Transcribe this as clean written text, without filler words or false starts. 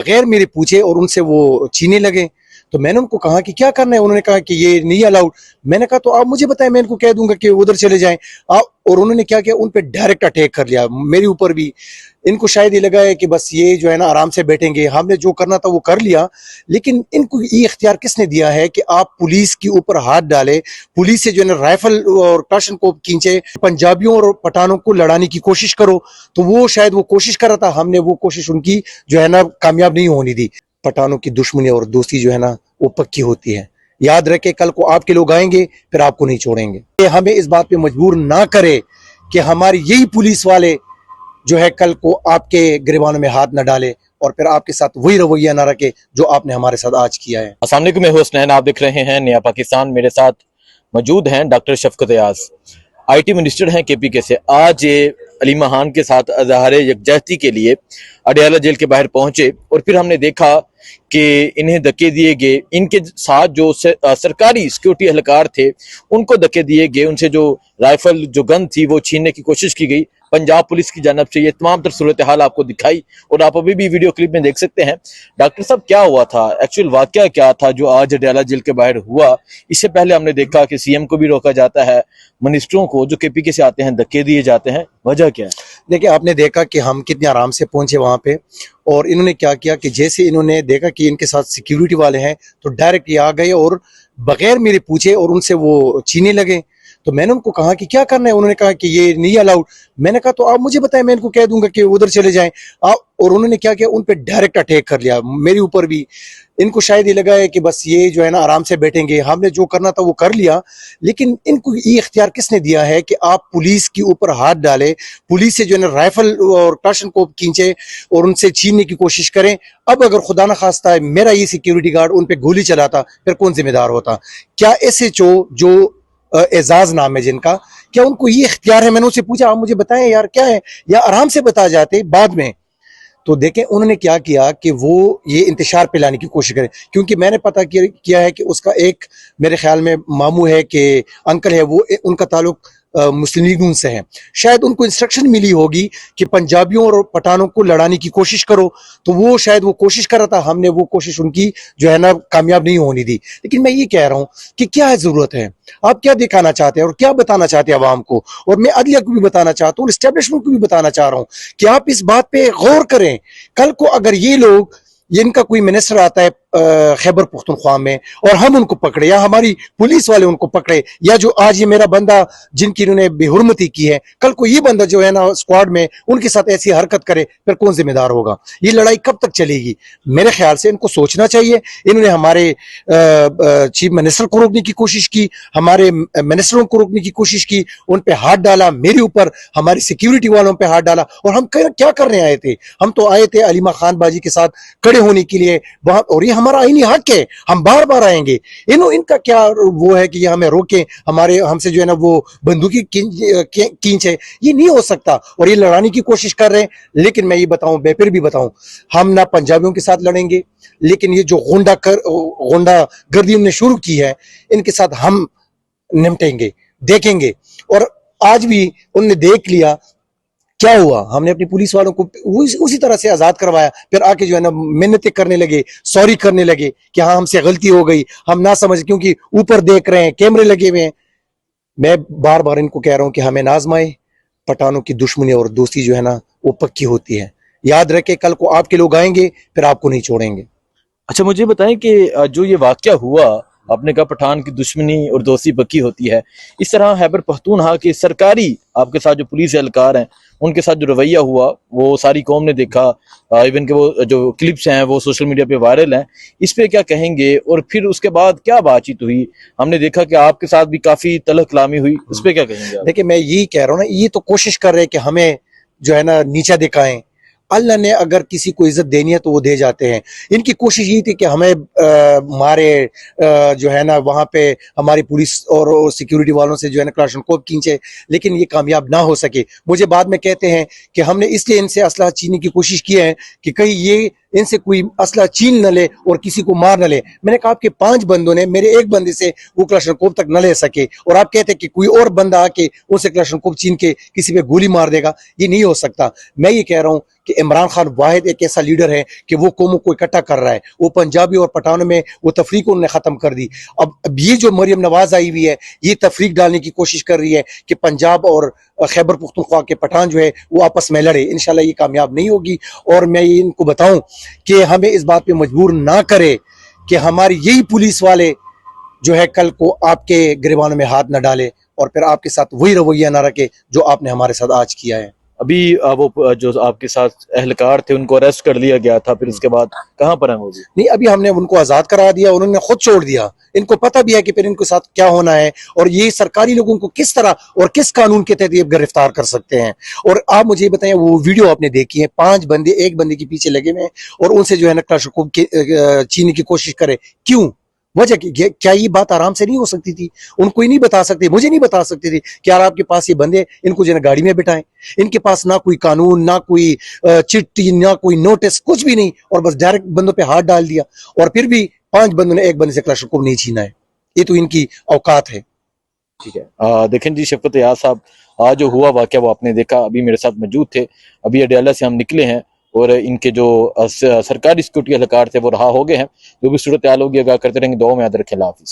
बगैर मेरे पूछे और उनसे वो छीने लगे। तो मैंने उनको कहा कि क्या करना है, उन्होंने कहा कि ये नहीं अलाउड। मैंने कहा तो आप मुझे बताएं, मैं इनको कह दूंगा कि उधर चले जाएं आप। और उन्होंने क्या किया, उन पे डायरेक्ट अटैक कर लिया, मेरे ऊपर भी। इनको शायद ये लगा है कि बस ये जो है ना आराम से बैठेंगे, हमने जो करना था वो कर लिया। लेकिन इनको ये इख्तियार किसने दिया है कि आप पुलिस के ऊपर हाथ डाले, पुलिस से जो है ना राइफल और क्लाशन को खींचे, पंजाबियों और पठानों को लड़ाने की कोशिश करो। तो वो शायद वो कोशिश कर रहा था, हमने वो कोशिश उनकी जो है ना कामयाब नहीं होने दी। पठानों की दुश्मनी और दोस्ती जो है ना वो पक्की होती है। याद रखे, कल को आपके लोग आएंगे फिर आपको नहीं छोड़ेंगे। ये हमें इस बात पे मजबूर ना करे कि हमारे यही पुलिस वाले जो है कल को आपके गिरबानों में हाथ न डाले और फिर आपके साथ वही रवैया ना रखे जो आपने हमारे साथ आज किया है। अस्सलाम वालेकुम, मैं हुसनैन, आप देख रहे हैं नया पाकिस्तान। मेरे साथ मौजूद हैं doctor Shafqat Ayaz, IT minister हैं KPK से। आज ये अली महान के साथ अज़हार यकजहती के लिए अडयाला जेल के बाहर पहुंचे और फिर हमने देखा कि इन्हें धक्के दिए गए। इनके साथ जो सरकारी सिक्योरिटी एहलकार थे उनको धक्के दिए गए, उनसे जो राइफल जो गन थी वो छीनने की कोशिश की गई पंजाब पुलिस की जानब से। ये तमाम तर सूरत हाल आपको दिखाई और आप अभी भी वीडियो क्लिप में देख सकते हैं। डॉक्टर साहब, क्या हुआ था, एक्चुअल वाकया क्या था जो आज अडयाला जेल के बाहर हुआ? इससे पहले हमने देखा कि CM को भी रोका जाता है, मिनिस्टरों को जो KPK से आते हैं धक्के दिए जाते हैं, वजह क्या है? देखिए, आपने देखा कि हम कितने आराम से पहुंचे वहां पे, और इन्होंने क्या किया कि जैसे इन्होंने देखा कि इनके साथ सिक्योरिटी वाले हैं तो डायरेक्ट ये आ गए और बगैर मेरे पूछे और उनसे वो छीने लगे। तो मैंने उनको कहा कि क्या करना है, उन्होंने कहा कि ये नहीं अलाउड। मैंने कहा तो आप मुझे बताएं, मैं इनको कह दूंगा कि उधर चले जाएं आप। और उन्होंने क्या किया, उन पे डायरेक्ट अटैक कर लिया, मेरे ऊपर भी। इनको शायद ये लगा है कि बस ये जो है ना आराम से बैठेंगे, हमने जो करना था वो कर लिया। लेकिन इनको ये इख्तियार किसने दिया है कि आप पुलिस के ऊपर हाथ डाले, पुलिस से जो है ना राइफल और क्लाशन को खींचे और उनसे छीनने की कोशिश करें। अब अगर खुदा न खास्ता है मेरा ये सिक्योरिटी गार्ड उन पे गोली चलाता, फिर कौन जिम्मेदार होता? क्या SHO जो एजाज नाम है जिनका, क्या उनको ये इख्तियार है? मैंने उनसे पूछा आप मुझे बताएं यार क्या है, या आराम से बता जाते बाद में। तो देखें उन्होंने क्या किया कि वो ये इंतशार पे लाने की कोशिश करें, क्योंकि मैंने पता किया है कि उसका एक मेरे ख्याल में मामू है कि अंकल है, वो उनका ताल्लुक मुस्लिम लीग नून से है। शायद उनको इंस्ट्रक्शन मिली होगी कि पंजाबियों और पठानों को लड़ाने की कोशिश करो, तो वो शायद वो कोशिश कर रहा था, हमने वो कोशिश उनकी जो है ना कामयाब नहीं होने दी। लेकिन मैं ये कह रहा हूं कि क्या है जरूरत है, आप क्या दिखाना चाहते हैं और क्या बताना चाहते हैं आवाम को? और मैं अदलिया को भी बताना चाहता हूँ, इस्टेब्लिशमेंट को भी बताना चाह रहा हूँ कि आप इस बात पे गौर करें। कल को अगर ये लोग, इनका कोई मिनिस्टर आता है खैबर पुख्तनख्वा में और हम उनको पकड़े, या हमारी पुलिस वाले उनको पकड़े, या जो आज ये मेरा बंदा जिनकी इन्होंने बेहुरमती की है, कल को ये बंदा जो है ना स्क्वाड में उनके साथ ऐसी हरकत करे, फिर कौन जिम्मेदार होगा? ये लड़ाई कब तक चलेगी? मेरे ख्याल से इनको सोचना चाहिए। इन्होंने हमारे चीफ मिनिस्टर को रोकने की कोशिश की, हमारे मिनिस्टरों को रोकने की कोशिश की, उन पे हाथ डाला, मेरे ऊपर, हमारी सिक्योरिटी वालों पे हाथ डाला। और हम क्या करने आए थे? हम तो आए थे अलीमा खान बाजी के साथ खड़े होने के लिए वहां, और ये हमारा आईनी हक है, हम बार बार आएंगे। इनका क्या वो है कि ये हमें रोके, हमारे हमसे जो है ना वो बंदूकी खींचे? ये नहीं हो सकता, और ये लड़ाने की कोशिश कर रहे हैं। लेकिन मैं ये बताऊं, मैं फिर भी बताऊं, हम ना पंजाबियों के साथ लड़ेंगे, लेकिन ये जो गोंडा गर्दी ने शुरू की है, इनके साथ हम निपटेंगे, देखेंगे। और आज भी उनने देख लिया क्या हुआ, हमने अपनी पुलिस वालों को उसी तरह से आजाद करवाया। फिर आके जो है ना मिन्नतें करने लगे, सॉरी करने लगे कि हाँ हमसे गलती हो गई, हम ना समझ, क्योंकि ऊपर देख रहे हैं, कैमरे लगे हुए हैं। मैं बार बार इनको कह रहा हूं कि हमें ना आजमाए, पठानों की दुश्मनी और दोस्ती जो है ना वो पक्की होती है। याद रखे, कल को आपके लोग आएंगे फिर आपको नहीं छोड़ेंगे। अच्छा, मुझे बताएं कि जो ये वाकया हुआ, आपने कहा पठान की दुश्मनी और दोस्ती पक्की होती है, इस तरह खैबर पख्तूनख्वा के सरकारी आपके साथ जो पुलिस एहलकार हैं उनके साथ जो रवैया हुआ वो सारी कौम ने देखा। इवन के वो जो क्लिप्स हैं वो सोशल मीडिया पे वायरल हैं, इस पे क्या कहेंगे? और फिर उसके बाद क्या बातचीत हुई? हमने देखा कि आपके साथ भी काफी तलख कलामी हुई, उस पे क्या कहेंगे? देखिए, मैं यही कह रहा हूँ ना, ये तो कोशिश कर रहे हैं कि हमें जो है ना नीचा दिखाएं। अल्लाह ने अगर किसी को इज्जत देनी है तो वो दे जाते हैं। इनकी कोशिश ये थी कि हमें हमारे जो है ना वहाँ पे हमारी पुलिस और सिक्योरिटी वालों से जो है ना क्लाशनकोव खींचे, लेकिन ये कामयाब ना हो सके। मुझे बाद में कहते हैं कि हमने इसलिए इनसे असलहा छीनने की कोशिश की है कि कहीं ये इनसे कोई असला छीन न ले और किसी को मार न ले। मैंने कहा आपके 5 बंदों ने मेरे एक बंदे से वो कलाशनकोव तक न ले सके और आप कहते हैं कि कोई और बंदा आके उनसे कलाशनकोव छीन के किसी पे गोली मार देगा, ये नहीं हो सकता। मैं ये कह रहा हूँ कि इमरान खान वाहिद एक ऐसा लीडर है कि वो कौमों को इकट्ठा कर रहा है। वो पंजाबी और पठानों में वो तफरीक उन्होंने ख़त्म कर दी। अब ये जो मरियम नवाज आई हुई है, ये तफरीक डालने की कोशिश कर रही है कि पंजाब और खैबर पुख्तनख्वा के पठान जो है वो आपस में लड़े। इंशाल्लाह ये कामयाब नहीं होगी। और मैं ये इनको बताऊं कि हमें इस बात पे मजबूर ना करे कि हमारी यही पुलिस वाले जो है कल को आपके गिरबानों में हाथ न डाले और फिर आपके साथ वही रवैया ना रखे जो आपने हमारे साथ आज किया है। अभी वो जो आपके साथ एहलकार थे उनको अरेस्ट कर लिया गया था, फिर उसके बाद कहाँ पर हैं वो भी? नहीं, अभी हमने उनको आज़ाद करा दिया, उन्होंने खुद छोड़ दिया। इनको पता भी है कि फिर इनके साथ क्या होना है और ये सरकारी लोगों को किस तरह और किस कानून के तहत ये गिरफ्तार कर सकते हैं। और आप मुझे बताएं, वो वीडियो आपने देखी है, 5 बंदे एक बंदे के पीछे लगे हुए हैं और उनसे जो है ना कलाशनकोव छीनने की कोशिश करे। क्यों? वजह क्या ये बात आराम से नहीं हो सकती थी? उनको ही नहीं बता सकते, मुझे नहीं बता सकते थे कि यार आपके पास ये बंदे, इनको जो है गाड़ी में बिठाएं। इनके पास ना कोई कानून, ना कोई चिट्ठी, ना कोई नोटिस, कुछ भी नहीं, और बस डायरेक्ट बंदों पे हाथ डाल दिया। और फिर भी 5 बंदों ने एक बंदे से कलाशनकोव नहीं छीना है। ये तो इनकी औकात है। ठीक है। देखें जी, शफकत याद साहब, आज जो हुआ वाकया वो आपने देखा, अभी मेरे साथ मौजूद थे। अभी अडयाला से हम निकले हैं और इनके जो सरकारी सिक्योरिटी एहलकार थे वो रहा हो गए हैं। जो भी सूरत हाल होगी आगाह करते रहेंगे। दुआ में याद रखें। अल्लाह हाफिज़।